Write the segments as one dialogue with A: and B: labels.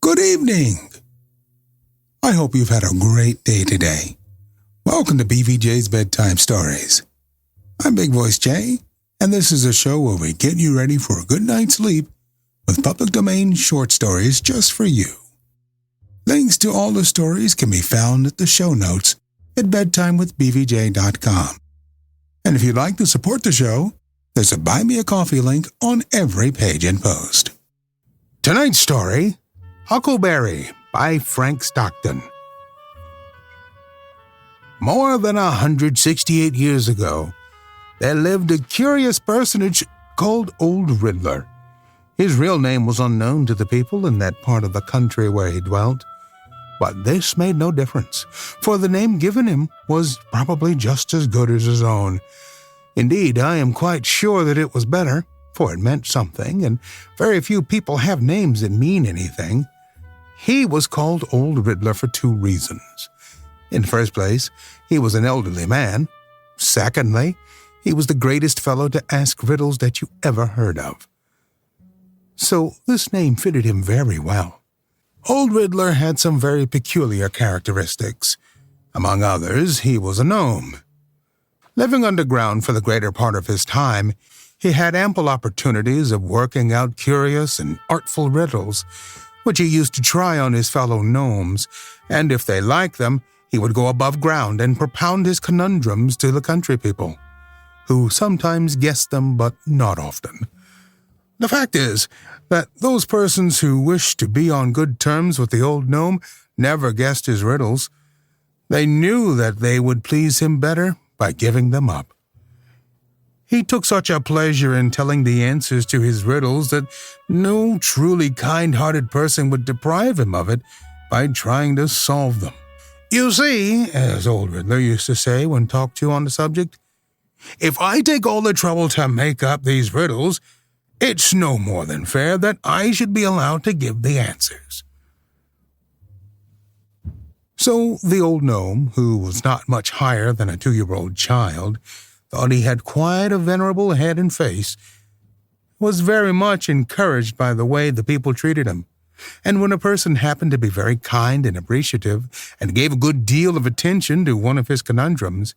A: Good evening. I hope you've had a great day today. Welcome to BVJ's Bedtime Stories. I'm BigVoicejay, and this is a show where we get you ready for a good night's sleep with public domain short stories just for you. Links to all the stories can be found at the show notes at bedtimewithbvj.com. And if you'd like to support the show, there's a Buy Me a Coffee link on every page and post. Tonight's story, Huckleberry by Frank Stockton. More than 168 years ago, there lived a curious personage called Old Riddler. His real name was unknown to the people in that part of the country where he dwelt. But this made no difference, for the name given him was probably just as good as his own. Indeed, I am quite sure that it was better, for it meant something, and very few people have names that mean anything. He was called Old Riddler for two reasons. In the first place, he was an elderly man. Secondly, he was the greatest fellow to ask riddles that you ever heard of. So this name fitted him very well. Old Riddler had some very peculiar characteristics. Among others, he was a gnome. Living underground for the greater part of his time, he had ample opportunities of working out curious and artful riddles, which he used to try on his fellow gnomes, and if they liked them, he would go above ground and propound his conundrums to the country people, who sometimes guessed them but not often. The fact is that those persons who wished to be on good terms with the old gnome never guessed his riddles. They knew that they would please him better by giving them up. He took such a pleasure in telling the answers to his riddles that no truly kind-hearted person would deprive him of it by trying to solve them. You see, as Old Riddler used to say when talked to on the subject, if I take all the trouble to make up these riddles, it's no more than fair that I should be allowed to give the answers. So the old gnome, who was not much higher than a 2-year-old child, thought he had quite a venerable head and face, was very much encouraged by the way the people treated him. And when a person happened to be very kind and appreciative and gave a good deal of attention to one of his conundrums,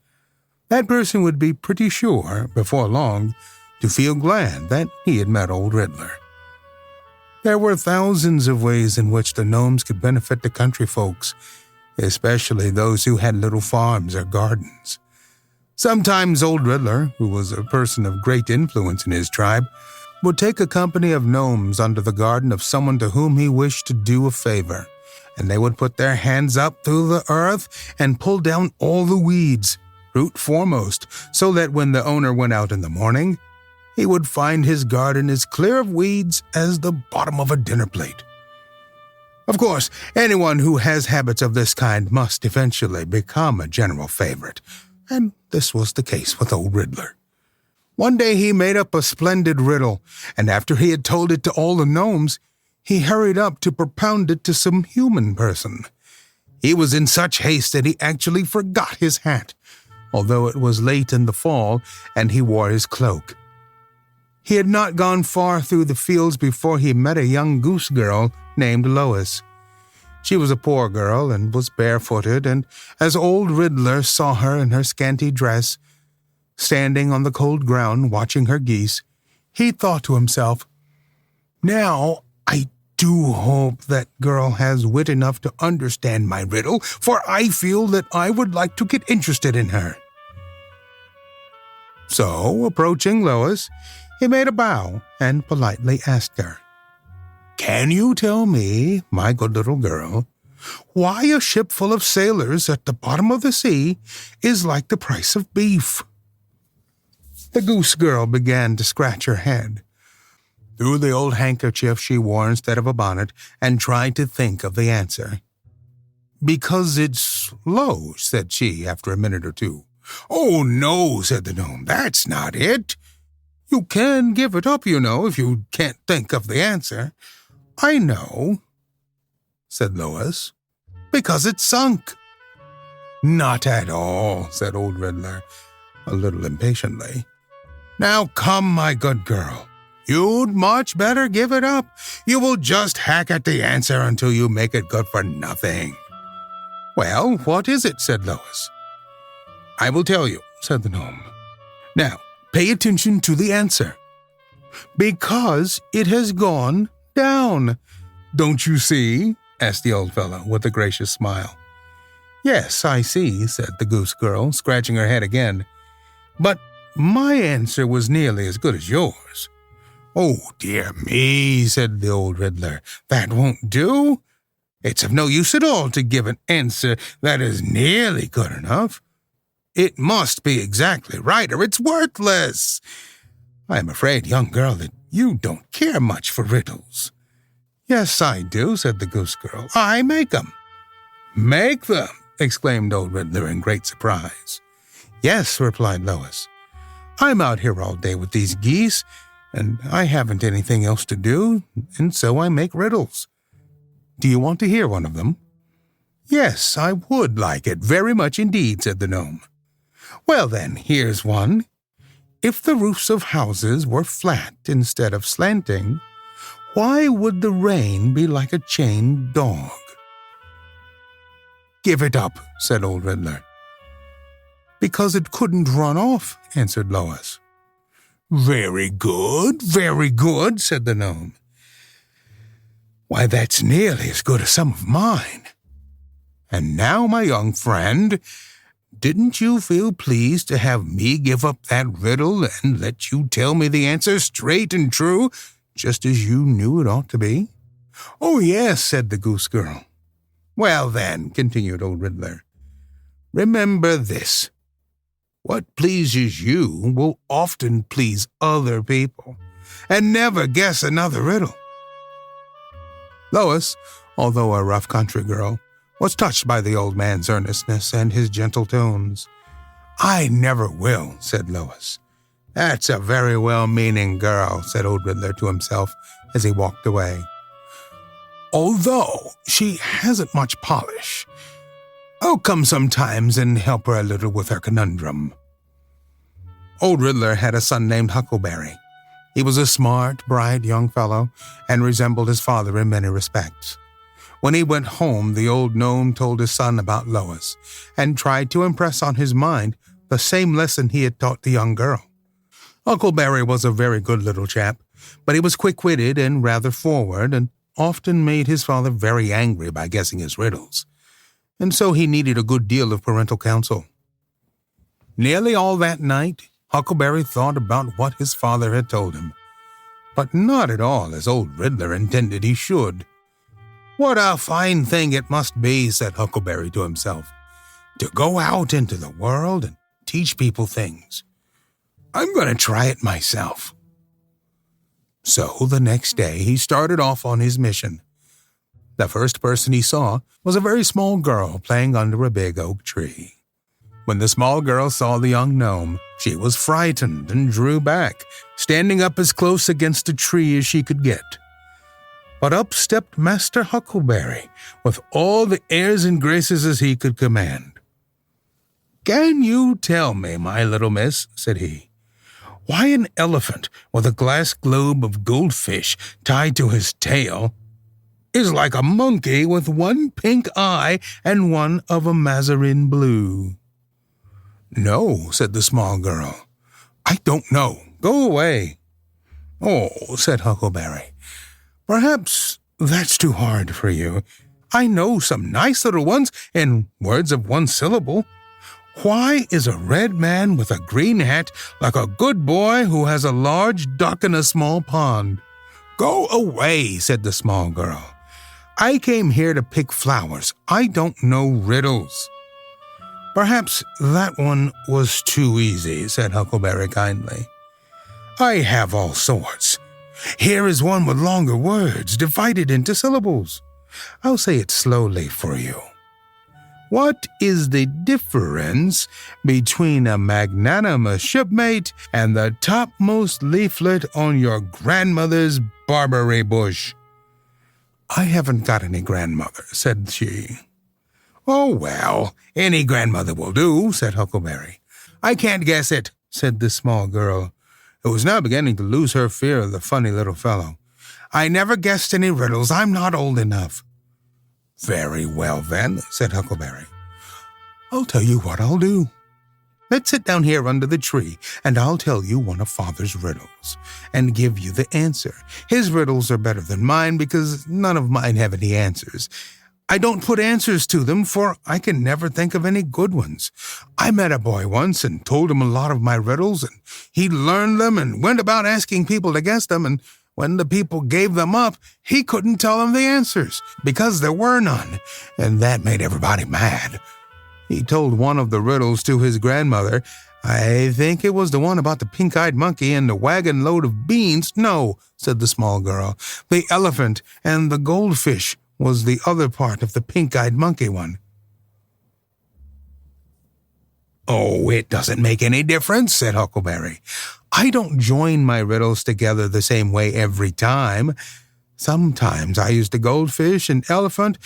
A: that person would be pretty sure, before long, to feel glad that he had met Old Riddler. There were thousands of ways in which the gnomes could benefit the country folks, especially those who had little farms or gardens. Sometimes Old Riddler, who was a person of great influence in his tribe, would take a company of gnomes under the garden of someone to whom he wished to do a favor, and they would put their hands up through the earth and pull down all the weeds, root foremost, so that when the owner went out in the morning, he would find his garden as clear of weeds as the bottom of a dinner plate. Of course, anyone who has habits of this kind must eventually become a general favorite, and this was the case with Old Riddler. One day he made up a splendid riddle, and after he had told it to all the gnomes, he hurried up to propound it to some human person. He was in such haste that he actually forgot his hat, although it was late in the fall and he wore his cloak. He had not gone far through the fields before he met a young goose girl named Lois. She was a poor girl and was barefooted, and as Old Riddler saw her in her scanty dress, standing on the cold ground watching her geese, he thought to himself, "Now I do hope that girl has wit enough to understand my riddle, for I feel that I would like to get interested in her." So, approaching Lois, he made a bow and politely asked her, "Can you tell me, my good little girl, why a ship full of sailors at the bottom of the sea is like the price of beef?" The goose girl began to scratch her head, threw the old handkerchief she wore instead of a bonnet, and tried to think of the answer. "Because it's low," said she after a minute or two. "Oh, no," said the gnome, "that's not it. You can give it up, you know, if you can't think of the answer." "I know," said Lois, "because it's sunk." "Not at all," said Old Riddler, a little impatiently. "Now come, my good girl. You'd much better give it up. You will just hack at the answer until you make it good for nothing." "Well, what is it?" said Lois. "I will tell you," said the gnome. "Now, pay attention to the answer. Because it has gone down. Don't you see?" asked the old fellow with a gracious smile. "Yes, I see," said the goose girl, scratching her head again. "But my answer was nearly as good as yours." "Oh, dear me," said the old riddler. "That won't do. It's of no use at all to give an answer that is nearly good enough. It must be exactly right, or it's worthless. I am afraid, young girl, that you don't care much for riddles." "Yes, I do," said the goose girl. "I make 'em." "Make them!" exclaimed Old Riddler in great surprise. "Yes," replied Lois. "I'm out here all day with these geese, and I haven't anything else to do, and so I make riddles. Do you want to hear one of them?" "Yes, I would like it very much indeed," said the gnome. "Well then, here's one. If the roofs of houses were flat instead of slanting, why would the rain be like a chained dog?" "Give it up," said Old Riddler. "Because it couldn't run off," answered Lois. Very good," said the gnome. "Why, that's nearly as good as some of mine. And now, my young friend, didn't you feel pleased to have me give up that riddle and let you tell me the answer straight and true, just as you knew it ought to be?" "Oh, yes," said the goose girl. "Well, then," continued Old Riddler, "remember this. What pleases you will often please other people, and never guess another riddle." Lois, although a rough country girl, was touched by the old man's earnestness and his gentle tones. "I never will," said Lois. "That's a very well-meaning girl," said Old Riddler to himself as he walked away. "Although she hasn't much polish, I'll come sometimes and help her a little with her conundrum." Old Riddler had a son named Huckleberry. He was a smart, bright young fellow and resembled his father in many respects. When he went home, the old gnome told his son about Lois and tried to impress on his mind the same lesson he had taught the young girl. Huckleberry was a very good little chap, but he was quick-witted and rather forward and often made his father very angry by guessing his riddles, and so he needed a good deal of parental counsel. Nearly all that night, Huckleberry thought about what his father had told him, but not at all as Old Riddler intended he should. "What a fine thing it must be," said Huckleberry to himself, "to go out into the world and teach people things. I'm going to try it myself." So the next day he started off on his mission. The first person he saw was a very small girl playing under a big oak tree. When the small girl saw the young gnome, she was frightened and drew back, standing up as close against the tree as she could get. But up stepped Master Huckleberry with all the airs and graces as he could command. "Can you tell me, my little miss," said he, "why an elephant with a glass globe of goldfish tied to his tail is like a monkey with one pink eye and one of a mazarin blue?" "No," said the small girl. "I don't know. Go away." "Oh," said Huckleberry, "perhaps that's too hard for you. I know some nice little ones in words of one syllable. Why is a red man with a green hat like a good boy who has a large duck in a small pond?" "Go away," said the small girl. "I came here to pick flowers. I don't know riddles." "Perhaps that one was too easy," said Huckleberry kindly. "I have all sorts. Here is one with longer words, divided into syllables. I'll say it slowly for you. What is the difference between a magnanimous shipmate and the topmost leaflet on your grandmother's barberry bush?" "I haven't got any grandmother," said she. "Oh, well, any grandmother will do," said Huckleberry. "I can't guess it," said the small girl. who was now beginning to lose her fear of the funny little fellow. "I never guessed any riddles. I'm not old enough." "Very well, then," said Huckleberry. "I'll tell you what I'll do. Let's sit down here under the tree, and I'll tell you one of Father's riddles, and give you the answer. His riddles are better than mine, because none of mine have any answers. I don't put answers to them, for I can never think of any good ones. I met a boy once and told him a lot of my riddles, and he learned them and went about asking people to guess them, and when the people gave them up, he couldn't tell them the answers, because there were none, and that made everybody mad. He told one of the riddles to his grandmother. I think it was the one about the pink-eyed monkey and the wagon load of beans." "No," said the small girl. "The elephant and the goldfish was the other part of the pink-eyed monkey one." "Oh, it doesn't make any difference," said Huckleberry. "I don't join my riddles together the same way every time. Sometimes I use the goldfish and elephant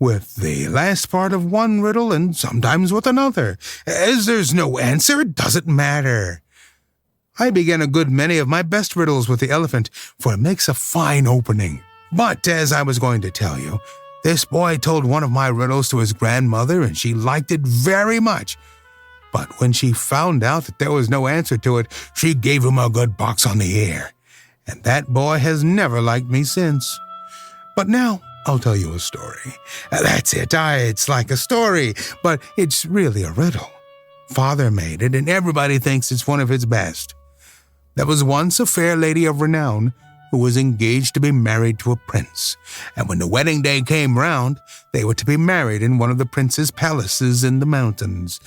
A: with the last part of one riddle and sometimes with another. As there's no answer, it doesn't matter. I begin a good many of my best riddles with the elephant, for it makes a fine opening. But, as I was going to tell you, this boy told one of my riddles to his grandmother, and she liked it very much. But when she found out that there was no answer to it, she gave him a good box on the ear. And that boy has never liked me since. But now I'll tell you a story. That's it. It's like a story, but it's really a riddle. Father made it, and everybody thinks it's one of his best. There was once a fair lady of renown who was engaged to be married to a prince, and when the wedding day came round, they were to be married in one of the prince's palaces in the mountains.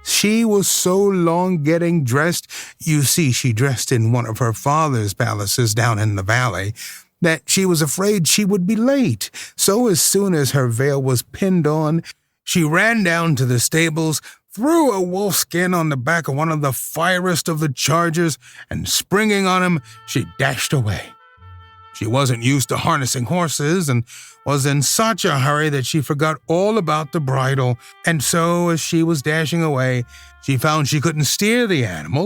A: She was so long getting dressed, you see she dressed in one of her father's palaces down in the valley, that she was afraid she would be late. So as soon as her veil was pinned on, she ran down to the stables, threw a wolfskin on the back of one of the firest of the chargers, and springing on him, she dashed away. She wasn't used to harnessing horses and was in such a hurry that she forgot all about the bridle, and so as she was dashing away, she found she couldn't steer the animal,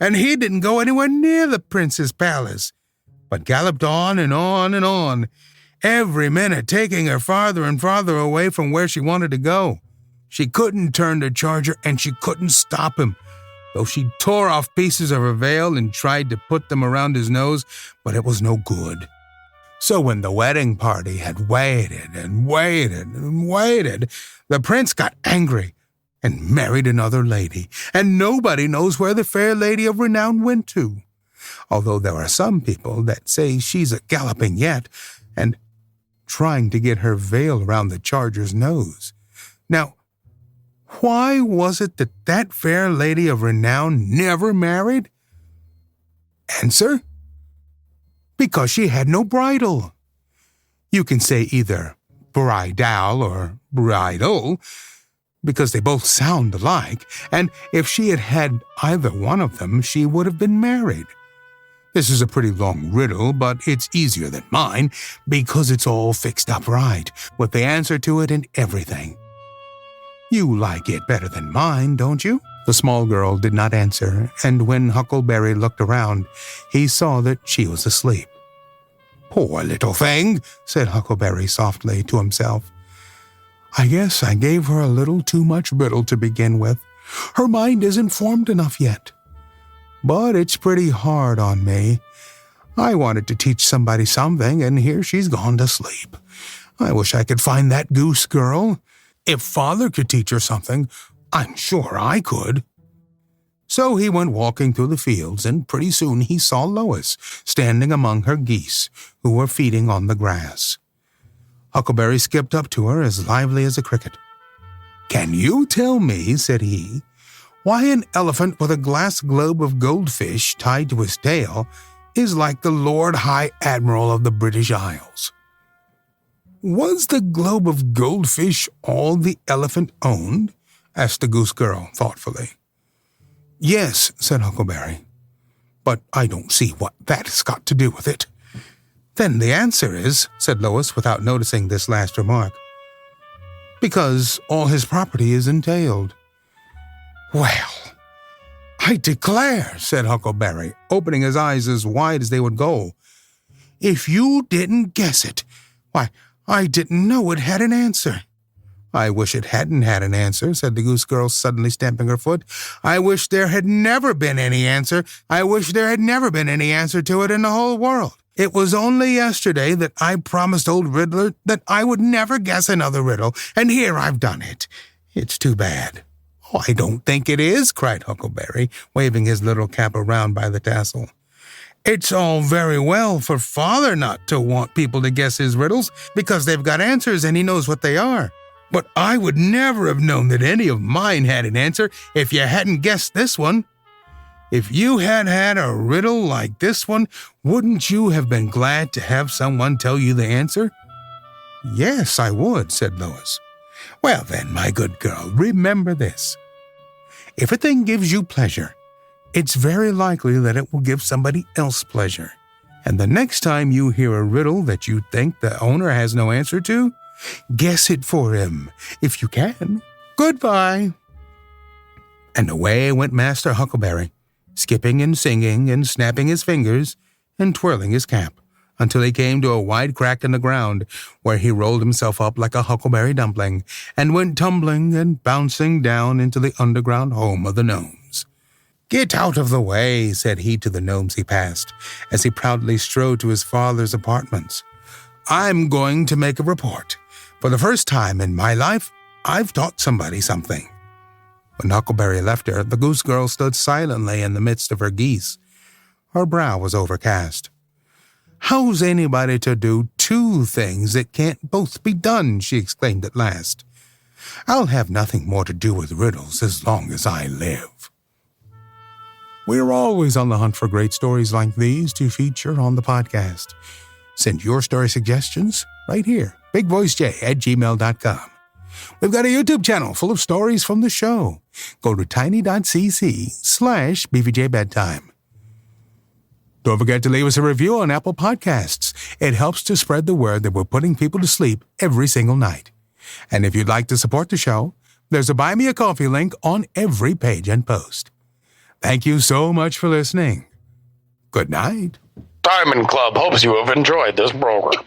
A: and he didn't go anywhere near the prince's palace, but galloped on and on and on, every minute taking her farther and farther away from where she wanted to go. She couldn't turn the charger, and she couldn't stop him, though she tore off pieces of her veil and tried to put them around his nose, but it was no good. So when the wedding party had waited and waited and waited, the prince got angry and married another lady, and nobody knows where the fair lady of renown went to, although there are some people that say she's a-galloping yet and trying to get her veil around the charger's nose. Now, why was it that that fair lady of renown never married? Answer: because she had no bridle. You can say either bridal or bridle, because they both sound alike, and if she had had either one of them, she would have been married. This is a pretty long riddle, but it's easier than mine, because it's all fixed up right, with the answer to it and everything. You like it better than mine, don't you? The small girl did not answer, and when Huckleberry looked around, he saw that she was asleep. "Poor little thing," said Huckleberry softly to himself. "I guess I gave her a little too much riddle to begin with. Her mind isn't formed enough yet. But it's pretty hard on me. I wanted to teach somebody something, and here she's gone to sleep. I wish I could find that goose girl. If Father could teach her something, I'm sure I could." So he went walking through the fields, and pretty soon he saw Lois standing among her geese, who were feeding on the grass. Huckleberry skipped up to her as lively as a cricket. "Can you tell me," said he, "why an elephant with a glass globe of goldfish tied to his tail is like the Lord High Admiral of the British Isles?" "Was the globe of goldfish all the elephant owned?" asked the goose girl thoughtfully. "Yes," said Huckleberry, "but I don't see what that's got to do with it." "Then the answer is," said Lois without noticing this last remark, "because all his property is entailed." "Well, I declare, said Huckleberry, opening his eyes as wide as they would go. If you didn't guess it, why, I didn't know it had an answer. I wish it hadn't had an answer, said the goose girl, suddenly stamping her foot. I wish there had never been any answer. I wish there had never been any answer to it in the whole world. It was only yesterday that I promised old Riddler that I would never guess another riddle, and here I've done it. It's too bad. Oh, I don't think it is, cried Huckleberry, waving his little cap around by the tassel. It's all very well for Father not to want people to guess his riddles because they've got answers and he knows what they are. But I would never have known that any of mine had an answer if you hadn't guessed this one. If you had had a riddle like this one, wouldn't you have been glad to have someone tell you the answer? Yes, I would, said Lois. Well then, my good girl, remember this. If a thing gives you pleasure, it's very likely that it will give somebody else pleasure. And the next time you hear a riddle that you think the owner has no answer to, guess it for him, if you can. Goodbye. And away went Master Huckleberry, skipping and singing and snapping his fingers and twirling his cap, until he came to a wide crack in the ground, where he rolled himself up like a huckleberry dumpling and went tumbling and bouncing down into the underground home of the gnomes. Get out of the way, said he to the gnomes he passed, as he proudly strode to his father's apartments. I'm going to make a report. For the first time in my life, I've taught somebody something. When Huckleberry left her, the goose girl stood silently in the midst of her geese. Her brow was overcast. How's anybody to do two things that can't both be done? She exclaimed at last. I'll have nothing more to do with riddles as long as I live. We're always on the hunt for great stories like these to feature on the podcast. Send your story suggestions right here, bigvoicejay@gmail.com. We've got a YouTube channel full of stories from the show. Go to tiny.cc/BVJ Bedtime. Don't forget to leave us a review on Apple Podcasts. It helps to spread the word that we're putting people to sleep every single night. And if you'd like to support the show, there's a Buy Me a Coffee link on every page and post. Thank you so much for listening. Good night.
B: Diamond Club hopes you have enjoyed this program.